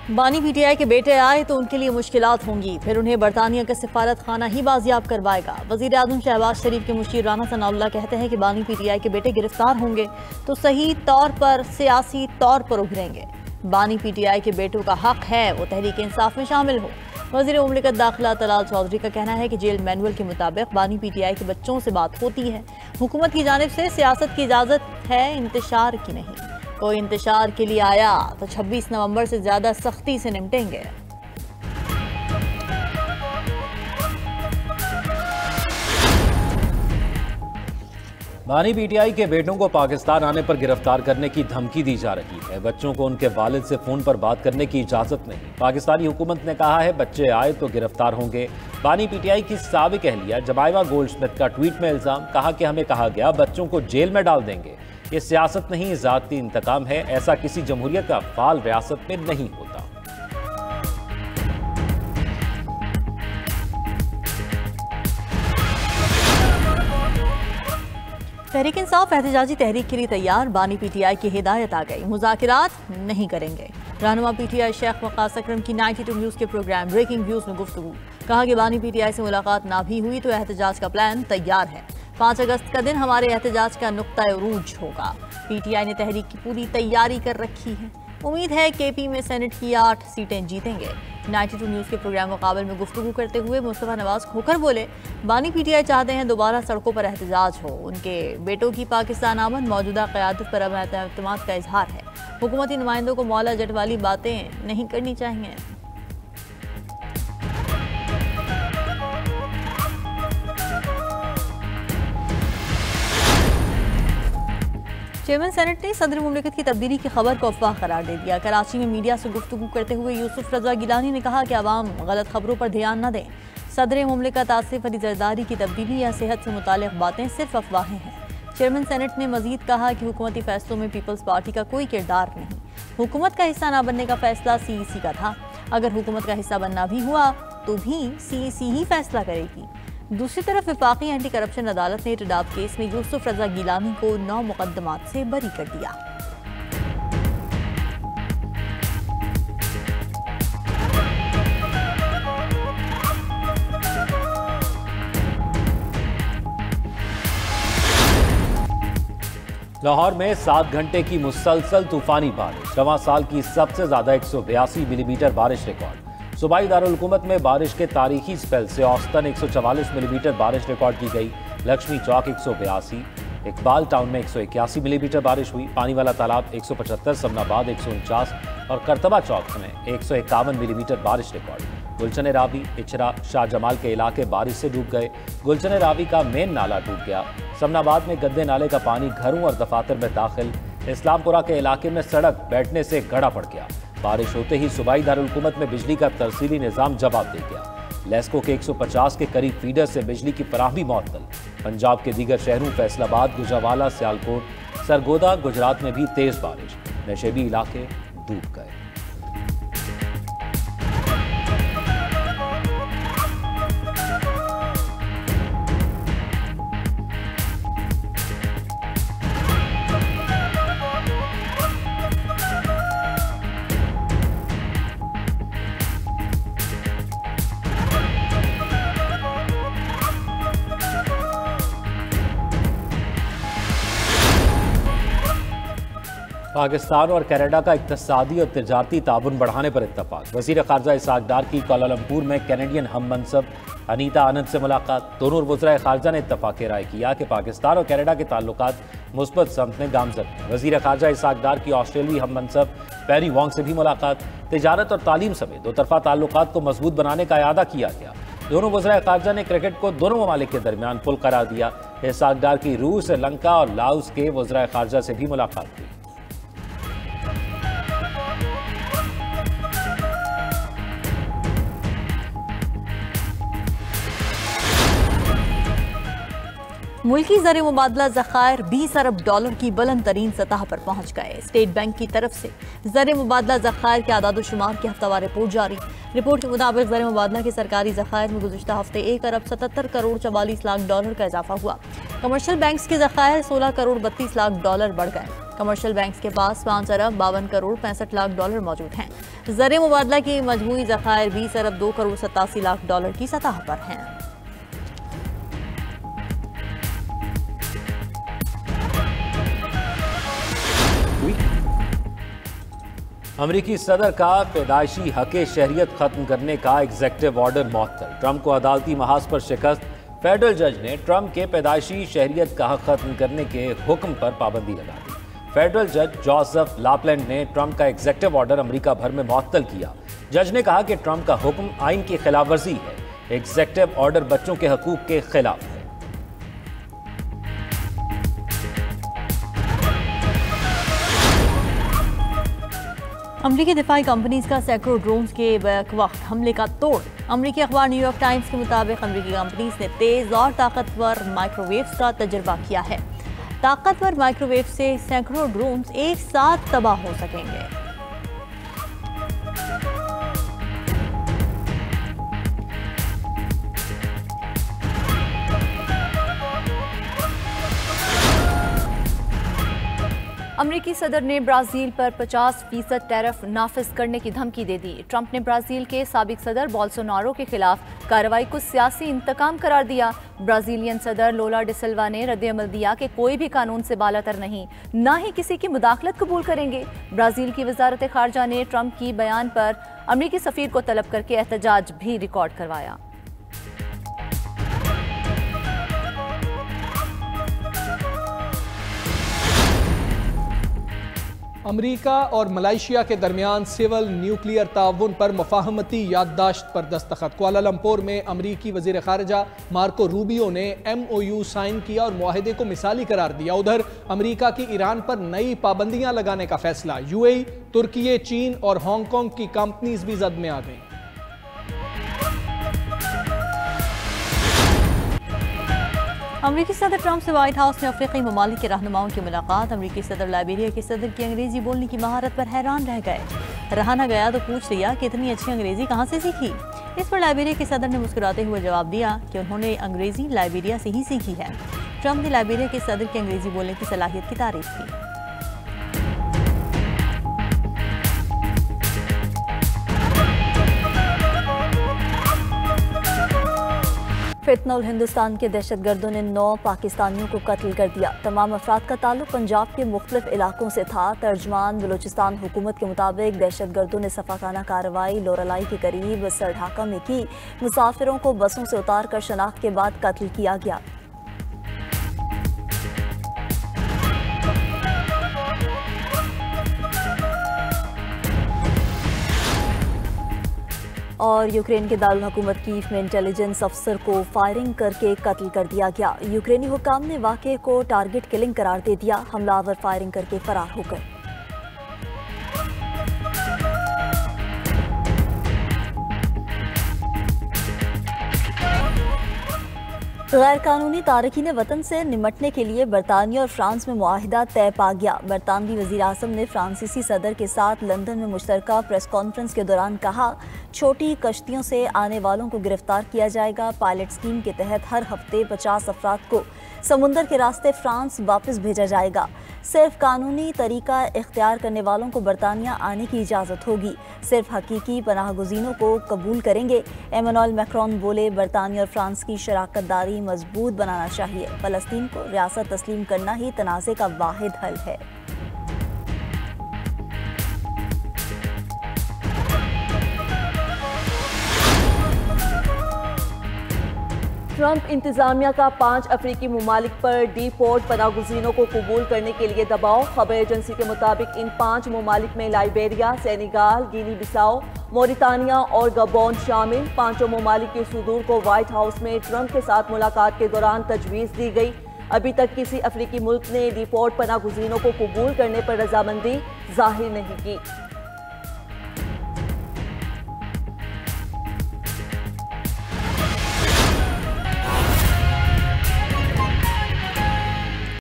बानी पीटीआई के बेटे आए तो उनके लिए मुश्किलात होंगी, फिर उन्हें बरतानिया का सिफारत खाना ही बाजियाब करवाएगा। वजीर आजम शहबाज शरीफ के मुशीर राना सनाउल्लाह कहते हैं कि बानी पीटीआई के बेटे गिरफ्तार होंगे तो सही तौर पर सियासी तौर पर उभरेंगे। बानी पीटीआई के बेटों का हक है वो तहरीक इंसाफ में शामिल हो। वजीर मुमलिकत दाखिला तलाल चौधरी का कहना है कि जेल मैनुअल के मुताबिक बानी पीटीआई के बच्चों से बात होती है। हुकूमत की जानिब से सियासत की इजाज़त है, इंतशार की नहीं। कोई इंतशार के लिए आया तो 26 नवंबर से ज्यादा सख्ती से निपटेंगे। बानी पीटीआई के बेटों को पाकिस्तान आने पर गिरफ्तार करने की धमकी दी जा रही है। बच्चों को उनके वालिद से फोन पर बात करने की इजाजत नहीं। पाकिस्तानी हुकूमत ने कहा है बच्चे आए तो गिरफ्तार होंगे। बानी पीटीआई की साबिक अहलिया जमाइमा गोल्डस्मिथ का ट्वीट में इल्जाम, कहा कि हमें कहा गया बच्चों को जेल में डाल देंगे। ये सियासत नहीं, ज़ाती इंतकाम है। ऐसा किसी जमहूरियत का फाल रियासत में नहीं होता। तहरीक इंसाफ एहतजाजी तहरीक के लिए तैयार, बानी पीटीआई की हिदायत आ गई, मुज़ाकिरात नहीं करेंगे। रहनुमा पीटीआई शेख वक़ास अकरम की 92 न्यूज़ के प्रोग्राम ब्रेकिंग व्यूज़ में गुफ्तगू, कहा कि बानी पीटीआई से मुलाकात ना भी हुई तो एहतजाज का प्लान तैयार है। 5 अगस्त का दिन हमारे एहतजाज का नुक्ता उरूज होगा। पीटीआई ने तहरीक की पूरी तैयारी कर रखी है। उम्मीद है केपी में सेनेट की 8 सीटें जीतेंगे। 92 न्यूज़ के प्रोग्राम मुकाबले में गुफ्तगू करते हुए मुस्तफा नवाज खोखर बोले, बानी पीटीआई चाहते हैं दोबारा सड़कों पर एहतजाज हो। उनके बेटों की पाकिस्तान आमद मौजूदा क़यादत पर अब एतमाद का इजहार है। हुकूमती नुमाइंदों को मौला जट वाली बातें नहीं करनी चाहिए। चेयरमैन सेनेट ने सदर मुमलिकत की तब्दीली की खबर को अफवाह करार दे दिया। कराची में मीडिया से गुफ्तगू करते हुए यूसुफ रजा गिलानी ने कहा कि आवाम गलत खबरों पर ध्यान न दें। सदर मुमलिकत आसिफ अली जरदारी की तब्दीली या सेहत से मुताल्लिक़ बातें सिर्फ अफवाहें हैं। चेयरमैन सेनेट ने मजीद कहा कि हुकूमती फैसलों में पीपल्स पार्टी का कोई किरदार नहीं। हुकूमत का हिस्सा न बनने का फैसला CEC का था। अगर हुकूमत का हिस्सा बनना भी हुआ तो भी CEC ही फैसला करेगी। दूसरी तरफ वफाकी एंटी करप्शन अदालत ने टिडाब केस में यूसुफ रजा गिलानी को 9 मुकदमात से बरी कर दिया। लाहौर में 7 घंटे की मुसलसल तूफानी बारिश, रवां साल की सबसे ज्यादा 182 मिलीमीटर बारिश रिकॉर्ड। सूबाई दारुल-हुकूमत में बारिश के तारीखी स्पेल से औसतन 144 मिलीमीटर बारिश रिकॉर्ड की गई। लक्ष्मी चौक 182, इकबाल टाउन में 181 मिलीमीटर बारिश हुई। पानी वाला तालाब 175, समनाबाद 149 और करतबा चौक में 151 मिलीमीटर बारिश रिकॉर्ड। गुलशन रावी, इचरा, शाहजमाल के इलाके बारिश से डूब गए। गुलशन रावी का मेन नाला टूट गया। समनाबाद में गद्दे नाले का पानी घरों और दफातर में दाखिल। इस्लामपुरा के इलाके में सड़क बैठने से गड़ा पड़ गया। बारिश होते ही सूबाई दारुल-हुकूमत में बिजली का तरसीली निज़ाम जवाब दे गया। लेस्को के 150 के करीब फीडर से बिजली की फराहमी मुअत्तल। पंजाब के दीगर शहरों फैसलाबाद, गुजरावाला, सियालकोट, सरगोदा, गुजरात में भी तेज बारिश। नशेबी इलाके डूब गए। पाकिस्तान और कनाडा का इक़्तिसादी और तिजारती ताउन बढ़ाने पर इत्तफाक। वज़ीर ख़ारजा इसाक डार की कोलालमपुर में कैनेडियन हम मनसब अनीता आनंद से मुलाकात। दोनों वज़राए ख़ारजा ने इत्तफाक़ राय किया कि पाकिस्तान और कनाडा के ताल्लुकात मुस्बत समत में गामज़द हैं। वज़ीर ख़ारजा इसाक डार की ऑस्ट्रेलियाई हम मनसब पेरी वोंग से भी मुलाकात। तिजारत और तालीम समेत दोतरफ़ा ताल्लुकात को मजबूत बनाने का इरादा किया गया। दोनों वज़राए ख़ारजा ने क्रिकेट को दोनों ममालिक के दरमियान पुल करार दिया। इसाक डार की रूस, श्रीलंका और लाओस के वज़राए ख़ारजा से भी मुलाकात की। मुल्की ज़र मुबादला ज़खायर 20 अरब डॉलर की बुलंद तरीन सतह पर पहुँच गए। स्टेट बैंक की तरफ से ज़र मुबादला ज़खायर के आदाद शुमार की हफ्तावार रिपोर्ट जारी। रिपोर्ट के मुताबिक ज़र मुबादला के सरकारी ज़खायर में गुज़िश्ता हफ्ते 1 अरब 77 करोड़ 44 लाख डॉलर का इजाफा हुआ। कमर्शियल बैंक्स के ज़खायर 16 करोड़ 32 लाख डॉलर बढ़ गए। कमर्शियल बैंक्स के पास 5 अरब 52 करोड़ 65 लाख डॉलर मौजूद हैं। ज़र मुबादला की मजमूई ज़खायर 20 अरब 2 करोड़ 87 लाख डॉलर की सतह पर हैं। अमरीकी सदर का पैदाइशी हक़ शहरियत खत्म करने का एग्जेक्टिव ऑर्डर मुअत्तल। ट्रंप को अदालती महाज पर शिकस्त। फेडरल जज ने ट्रंप के पैदाइशी शहरियत का हक खत्म करने के हुक्म पर पाबंदी लगा दी। फेडरल जज जोसेफ लापलैंड ने ट्रंप का एग्जेक्टिव ऑर्डर अमेरिका भर में मुअत्तल किया। जज ने कहा कि ट्रंप का हुक्म आइन की खिलाफ वर्जी है। एग्जेक्टिव ऑर्डर बच्चों के हकूक के खिलाफ है। अमरीकी दिफाई कंपनीज का सैकड़ों ड्रोन्स के वक्त हमले का तोड़। अमरीकी अखबार न्यूयॉर्क टाइम्स के मुताबिक अमरीकी कंपनीज ने तेज और ताकतवर माइक्रोवेव्स का तजुर्बा किया है। ताकतवर माइक्रोवेव से सैकड़ों ड्रोन्स एक साथ तबाह हो सकेंगे। अमरीकी सदर ने ब्राजील पर 50% टैरिफ नाफिज करने की धमकी दे दी। ट्रंप ने ब्राजील के साबिक सदर बोल्सोनारो के खिलाफ कार्रवाई को सियासी इंतकाम करार दिया। ब्राजीलियन सदर लोला डी सिल्वा ने रद्द-ए-अमल दिया कि कोई भी कानून से बालातर नहीं, ना ही किसी की मुदाखलत कबूल करेंगे। ब्राजील की वजारत खारजा ने ट्रंप की बयान पर अमरीकी सफीर को तलब करके एहतजाज भी रिकॉर्ड करवाया। अमरीका और मलेशिया के दरमियान सिविल न्यूक्लियर ताउन पर मुफाहमती याददाश्त पर दस्तखत। कुआलालंपुर में अमरीकी वजीर खारजा मार्को रूबियो ने MOU साइन किया और मुआहदे को मिसाली करार दिया। उधर अमरीका की ईरान पर नई पाबंदियां लगाने का फैसला। UAE, तुर्की, चीन और हांगकांग की कंपनीज भी जद में आ गई। अमरीकी सदर ट्रंप से व्हाइट हाउस में अफ्रीकी ममालिक के रहनुमाओं की मुलाकात। अमरीकी सदर लाइबेरिया के सदर की अंग्रेजी बोलने की महारत पर हैरान रह गए। रहा न गया तो पूछ लिया कि इतनी अच्छी अंग्रेजी कहाँ से सीखी। इस पर लाइबेरिया के सदर ने मुस्कुराते हुए जवाब दिया कि उन्होंने अंग्रेजी लाइबेरिया से ही सीखी है। ट्रंप ने लाइबेरिया के सदर की अंग्रेजी बोलने की सलाहियत की तारीफ की। फितनउल हिंदुस्तान के दहशतगर्दों ने 9 पाकिस्तानियों को कत्ल कर दिया। तमाम अफराद का ताल्लुक पंजाब के मुख्तलिफ इलाकों से था। तर्जमान बलूचिस्तान हुकूमत के मुताबिक दहशतगर्दों ने सफाकाना कार्रवाई लोरालाई के करीब सरढाका में की। मुसाफिरों को बसों से उतार कर शनाख्त के बाद कत्ल किया गया। और यूक्रेन के दारुल हुकूमत कीव में इंटेलिजेंस अफसर को फायरिंग करके कत्ल कर दिया गया। यूक्रेनी हुकाम ने वाक़े को टारगेट किलिंग करार दे दिया। हमलावर फायरिंग करके फरार हो गए। गैर कानूनी तारकीन वतन से निमटने के लिए बरतानिया और फ्रांस में मुआहिदा तय पा गया। बरतानवी वज़ीर आज़म ने फ्रांसीसी सदर के साथ लंदन में मुश्तरका प्रेस कॉन्फ्रेंस के दौरान कहा, छोटी कश्तियों से आने वालों को गिरफ्तार किया जाएगा। पायलट स्कीम के तहत हर हफ्ते 50 अफराद को समुंदर के रास्ते फ्रांस वापस भेजा जाएगा। सिर्फ कानूनी तरीका इख्तियार करने वालों को बरतानिया आने की इजाज़त होगी। सिर्फ हकीकी पनाहगुज़ीनों को कबूल करेंगे। एमानुएल मैक्रोन बोले, बरतानिया और फ्रांस की शराकत दारी मजबूत बनाना चाहिए। फ़लस्तीन को रियासत तस्लीम करना ही तनाज़े का वाहिद हल है। ट्रंप इंतजामिया का 5 अफ्रीकी ममालिक पर डीपोर्ट पनाहगुज़ीनों को कबूल करने के लिए दबाव। खबर एजेंसी के मुताबिक इन 5 ममालिक में लाइबेरिया, सेनेगाल, गिनी बिसाओ, मोरितानिया और गबोन शामिल। 5 ममालिक के सुदूर को व्हाइट हाउस में ट्रंप के साथ मुलाकात के दौरान तजवीज़ दी गई। अभी तक किसी अफ्रीकी मुल्क ने डीपोर्ट पनाहगुज़ीनों को कबूल करने पर रजामंदी जाहिर नहीं की।